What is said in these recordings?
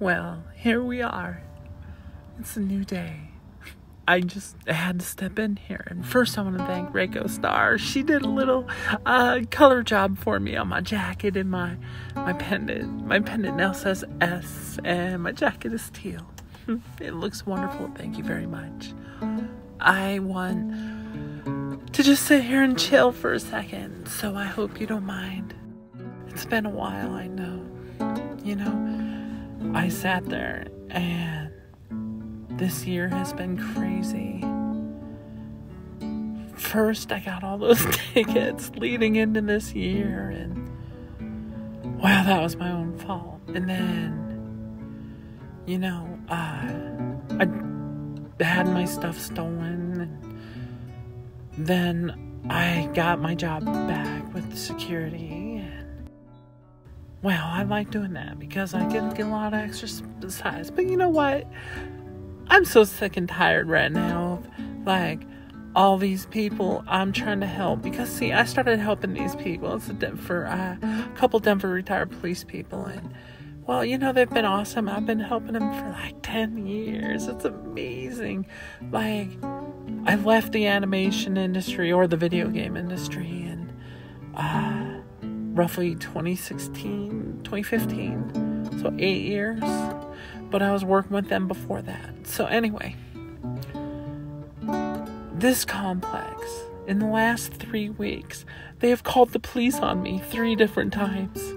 Well, here we are. It's a new day. I just had to step in here. And first I want to thank Reiko Star. She did a little color job for me on my jacket and my pendant. My pendant now says S and my jacket is teal. It looks wonderful. Thank you very much. I want to just sit here and chill for a second, so I hope you don't mind. It's been a while, I know. You know, I sat there and this year has been crazy. First, I got all those tickets leading into this year, and wow, that was my own fault. And then, you know, I had my stuff stolen, and then I got my job back with security, and well, I like doing that because I get a lot of exercise. But you know what? I'm so sick and tired right now of, like, all these people I'm trying to help. Because, see, I started helping these people. It's a couple Denver retired police people. And, well, you know, they've been awesome. I've been helping them for, like, 10 years. It's amazing. Like, I left the animation industry or the video game industry in roughly 2015. So 8 years. But I was working with them before that. So anyway, this complex, in the last 3 weeks, they have called the police on me 3 different times.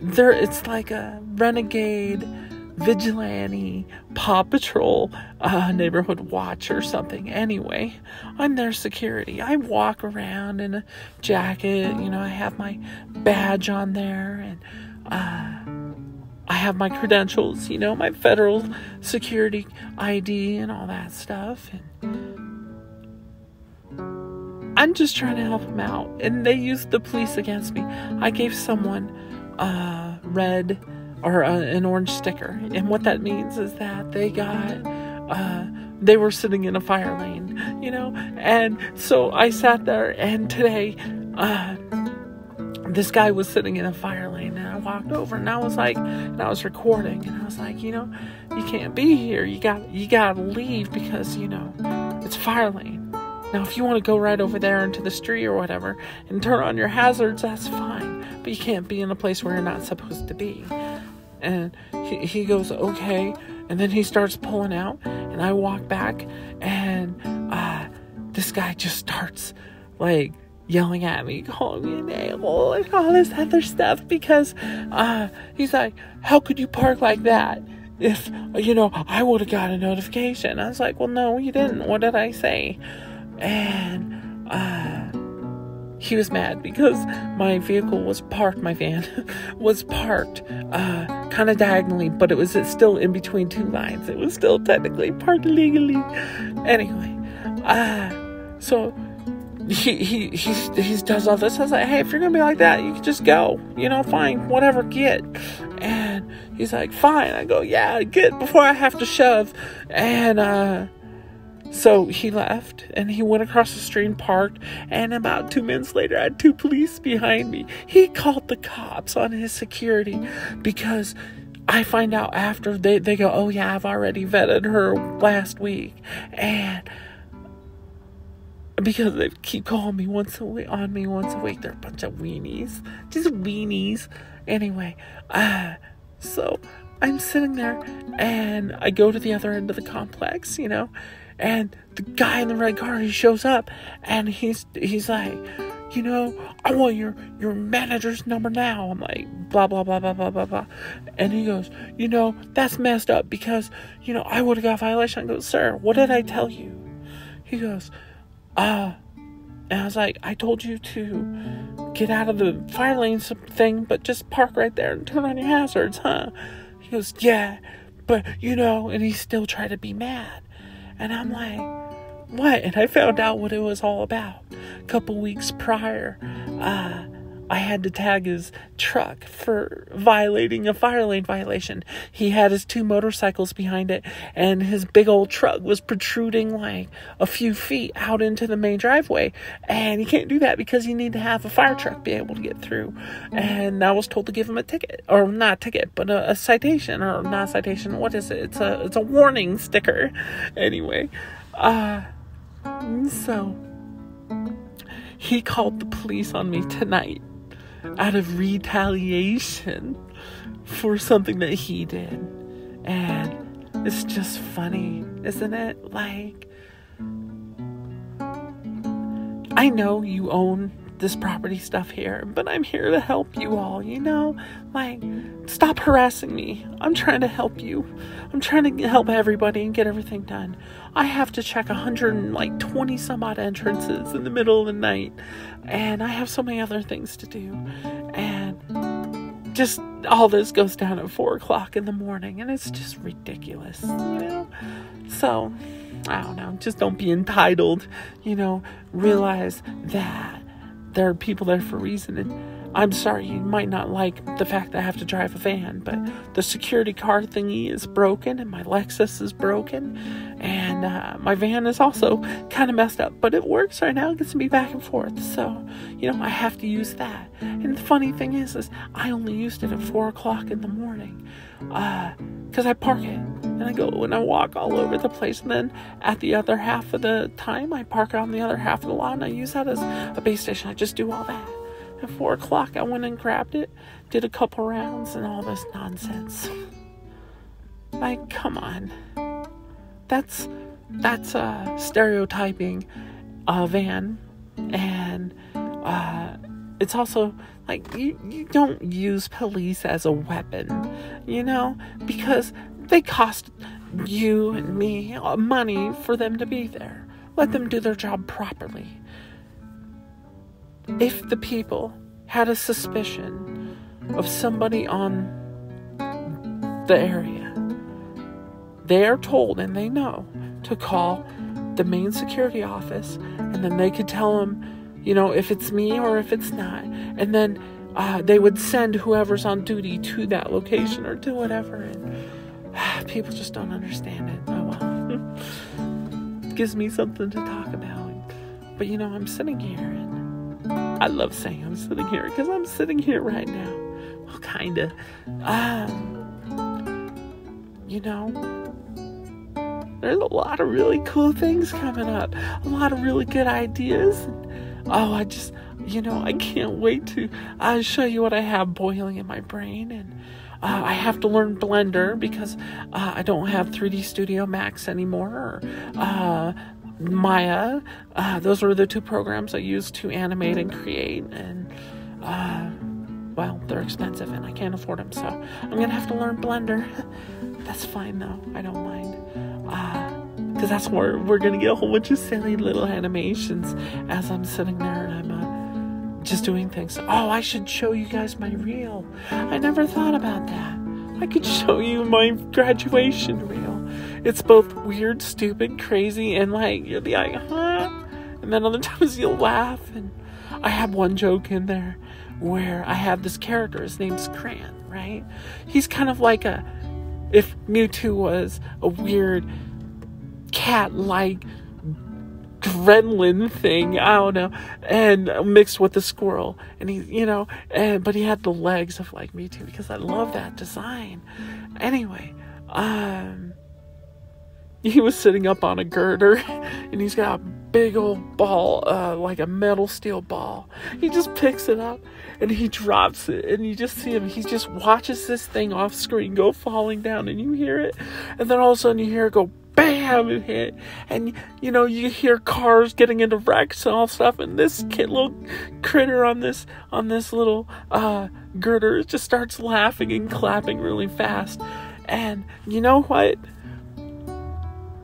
It's like a renegade, vigilante, Paw Patrol, neighborhood watch or something. Anyway, I'm their security. I walk around in a jacket, you know, I have my badge on there, and I have my credentials, you know, my federal security ID and all that stuff. And I'm just trying to help them out. And they used the police against me. I gave someone red or an orange sticker. And what that means is that they were sitting in a fire lane, you know. And so I sat there, and today, this guy was sitting in a fire lane, and I walked over, and I was like, and I was recording, and I was like, you know, you can't be here. You gotta leave because, you know, it's fire lane. Now, if you want to go right over there into the street or whatever and turn on your hazards, that's fine. But you can't be in a place where you're not supposed to be. And he goes, okay. And then he starts pulling out, and I walk back, and this guy just starts, like, yelling at me, calling me an a-hole and all this other stuff, because he's like, how could you park like that? If, you know, I would have got a notification. I was like, well, no, you didn't. What did I say? And he was mad because my vehicle was parked, my van was parked kind of diagonally, but it was still in between 2 lines. It was still technically parked legally. Anyway, so he does all this. I was like, hey, if you're gonna be like that, you can just go, you know, fine, whatever, get. And he's like, fine. I go, yeah, get before I have to shove. And so he left, and he went across the street and parked, and about 2 minutes later, I had 2 police behind me. He called the cops on his security, because I find out after they go, oh yeah, I've already vetted her last week. And because they keep calling me once a week, they're a bunch of weenies. Just weenies. Anyway, so I'm sitting there, and I go to the other end of the complex, you know, and the guy in the red car, he shows up, and he's like, you know, I want your manager's number now. I'm like, blah, blah, blah, blah, blah, blah, blah. And he goes, you know, that's messed up because, you know, I would have got a violation. I go, sir, what did I tell you? He goes, and I was like, I told you to get out of the fire lane thing, but just park right there and turn on your hazards, huh? He goes, yeah, but, you know, and he still tried to be mad. And I'm like, what? And I found out what it was all about. A couple weeks prior, I had to tag his truck for violating a fire lane violation. He had his 2 motorcycles behind it, and his big old truck was protruding like a few feet out into the main driveway. And you can't do that because you need to have a fire truck be able to get through. And I was told to give him a ticket, or not a ticket, but a citation, or not a citation. What is it? It's a warning sticker. Anyway, so he called the police on me tonight out of retaliation for something that he did. And it's just funny, isn't it? Like, I know you own this property stuff here, but I'm here to help you all, like, stop harassing me. I'm trying to help you. I'm trying to help everybody and get everything done. I have to check 120 some odd entrances in the middle of the night, and I have so many other things to do, and just all this goes down at 4:00 in the morning, and it's just ridiculous, So I don't know, just don't be entitled, realize that there are people there for a reason. And I'm sorry, you might not like the fact that I have to drive a van, but the security car thingy is broken, and my Lexus is broken, and my van is also kind of messed up, but it works right now. It gets me back and forth, so I have to use that. And the funny thing is I only used it at 4:00 in the morning, because I park it, and I go and I walk all over the place, and then at the other half of the time I park it on the other half of the lot, and I use that as a base station. I just do all that. At 4:00 I went and grabbed it, did a couple rounds, and all this nonsense. Like, come on. That's stereotyping a van, and it's also like you don't use police as a weapon, because they cost you and me money for them to be there. Let them do their job properly. If the people had a suspicion of somebody on the area, they are told, and they know, to call the main security office, and then they could tell them, if it's me or if it's not, and then they would send whoever's on duty to that location or to whatever. And people just don't understand it. Oh well. It gives me something to talk about. But I'm sitting here, and I love saying I'm sitting here because I'm sitting here right now. Well, kinda. There's a lot of really cool things coming up. A lot of really good ideas. I can't wait to show you what I have boiling in my brain. And I have to learn Blender because I don't have 3D Studio Max anymore, or Maya. Those were the 2 programs I used to animate and create, and they're expensive and I can't afford them, so I'm gonna have to learn Blender. That's fine though, I don't mind, because that's where we're gonna get a whole bunch of silly little animations as I'm sitting there and I'm just doing things. I should show you guys my reel. I never thought about that. I could show you my graduation reel. It's both weird, stupid, crazy, and you'll be like, huh? And then other times you'll laugh. And I have one joke in there where I have this character. His name's Grant, right? He's kind of like if Mewtwo was a weird cat-like gremlin thing, I don't know, and mixed with the squirrel, and he, but he had the legs of Mewtwo because I love that design. Anyway, he was sitting up on a girder, and he's got a big old ball, like a metal steel ball. He just picks it up, and he drops it, and you just see him. He just watches this thing off screen go falling down, and you hear it, and then all of a sudden you hear it go bam and hit, and you hear cars getting into wrecks and all stuff, and this little critter on this little girder just starts laughing and clapping really fast. And you know what?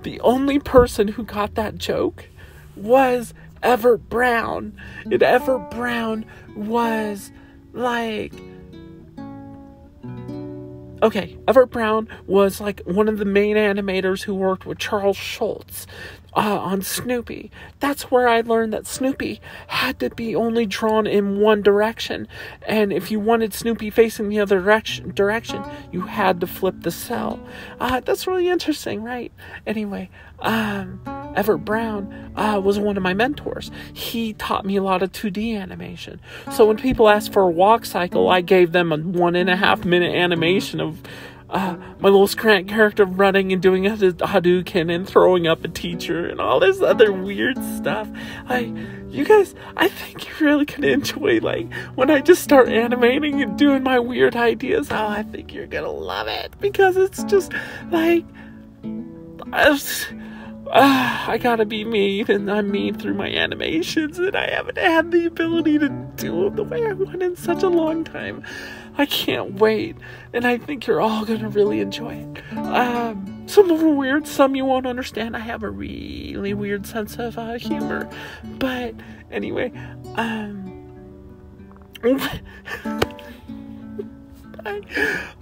The only person who got that joke was Everett Brown. And Everett Brown was Everett Brown was one of the main animators who worked with Charles Schultz. on Snoopy. That's where I learned that Snoopy had to be only drawn in one direction. And if you wanted Snoopy facing the other direction, you had to flip the cell. That's really interesting, right? Anyway, Everett Brown was one of my mentors. He taught me a lot of 2D animation. So when people asked for a walk cycle, I gave them a 1.5 minute animation of my little scrant character running and doing a Hadouken and throwing up a teacher and all this other weird stuff. You guys, I think you really can enjoy, like, when I just start animating and doing my weird ideas. Oh, I think you're gonna love it, because it's just, like, I gotta be mean, and I'm mean through my animations, and I haven't had the ability to do them the way I want in such a long time. I can't wait, and I think you're all gonna really enjoy it. Some of them are weird, some you won't understand. I have a really weird sense of humor, but anyway,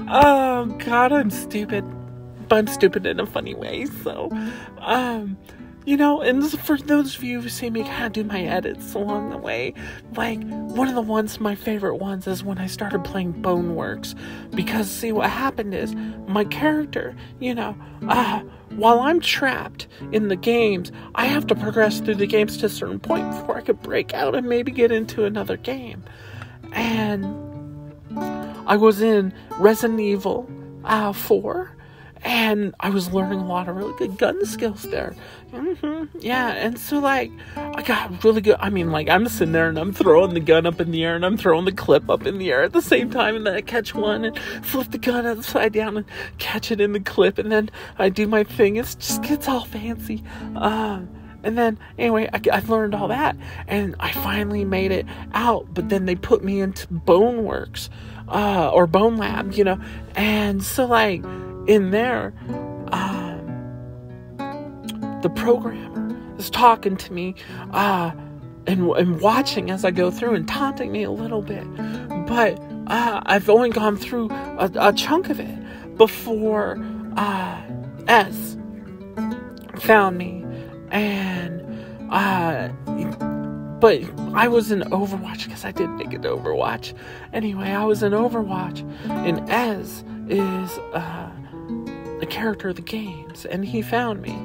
oh God, I'm stupid. But I'm stupid in a funny way, so, and for those of you who see me kind of do my edits along the way, like, one of the ones, my favorite ones, is when I started playing Boneworks, because, see, what happened is, my character, while I'm trapped in the games, I have to progress through the games to a certain point before I could break out and maybe get into another game, and I was in Resident Evil 4, and I was learning a lot of really good gun skills there. Yeah, and so, like, I got really good. I mean, like, I'm sitting there and I'm throwing the gun up in the air and I'm throwing the clip up in the air at the same time, and then I catch one and flip the gun upside down and catch it in the clip, and then I do my thing. It just gets all fancy. And then, anyway, I learned all that, and I finally made it out, but then they put me into Boneworks, or Bone Lab, and so, like, in there, the programmer is talking to me, and watching as I go through and taunting me a little bit, but I've only gone through a chunk of it before S found me, and but I was in Overwatch, because I did make it to Overwatch. Anyway, I was in Overwatch, and Ez is a character of the games, and he found me,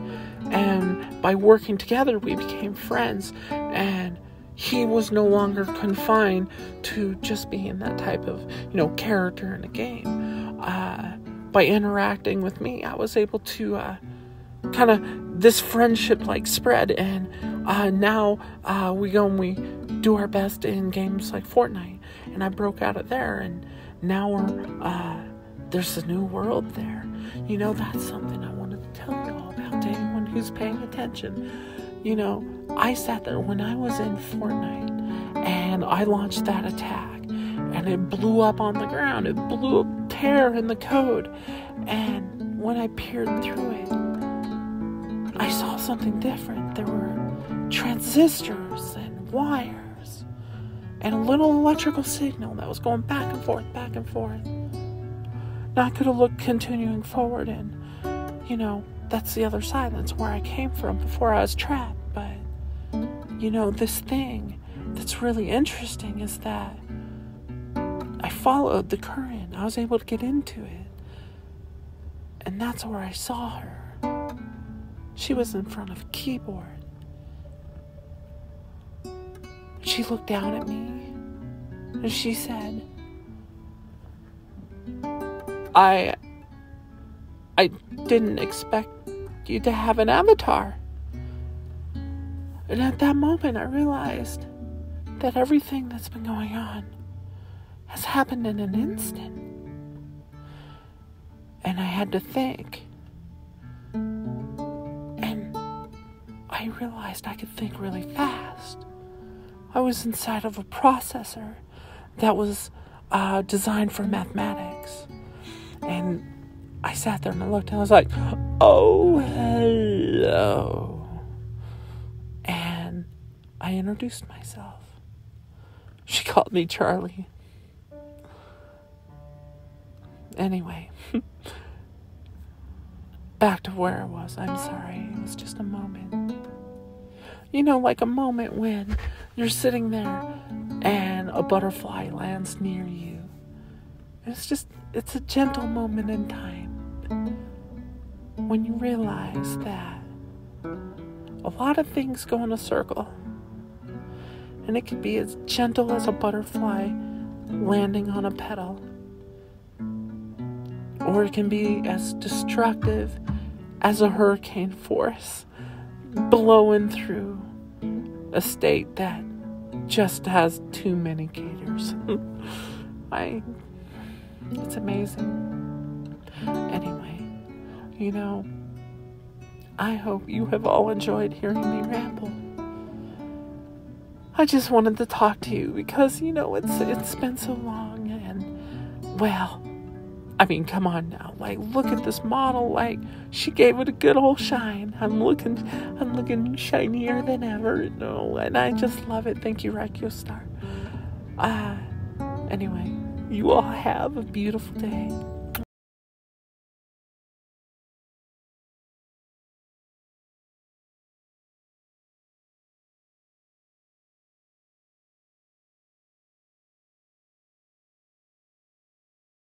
and by working together we became friends, and he was no longer confined to just being that type of character in a game. By interacting with me, I was able to kind of, this friendship like spread, and now we go and we do our best in games like Fortnite, and I broke out of there, and now we're there's a new world there. That's something I wanted to tell you all about, to anyone who's paying attention. I sat there when I was in Fortnite, and I launched that attack, and it blew up on the ground. It blew a tear in the code, and when I peered through it, I saw something different. There were transistors and wires, and a little electrical signal that was going back and forth, back and forth. Now I could have looked continuing forward, and, that's the other side. That's where I came from before I was trapped. But, this thing that's really interesting is that I followed the current. I was able to get into it. And that's where I saw her. She was in front of a keyboard. She looked down at me, and she said, I didn't expect you to have an avatar. And at that moment, I realized that everything that's been going on has happened in an instant. And I had to think. And I realized I could think really fast. I was inside of a processor that was designed for mathematics. And I sat there and I looked and I was like, oh, hello. And I introduced myself. She called me Charlie. Anyway, back to where I was. I'm sorry. It was just a moment. like a moment when you're sitting there and a butterfly lands near you. It's a gentle moment in time when you realize that a lot of things go in a circle, and it can be as gentle as a butterfly landing on a petal, or it can be as destructive as a hurricane force blowing through a state that just has too many gators. It's amazing. Anyway, I hope you have all enjoyed hearing me ramble. I just wanted to talk to you because, it's been so long, and, well, I mean, come on now. Look at this model. She gave it a good old shine. I'm looking shinier than ever, and I just love it. Thank you, RecioStar. Anyway, you all have a beautiful day.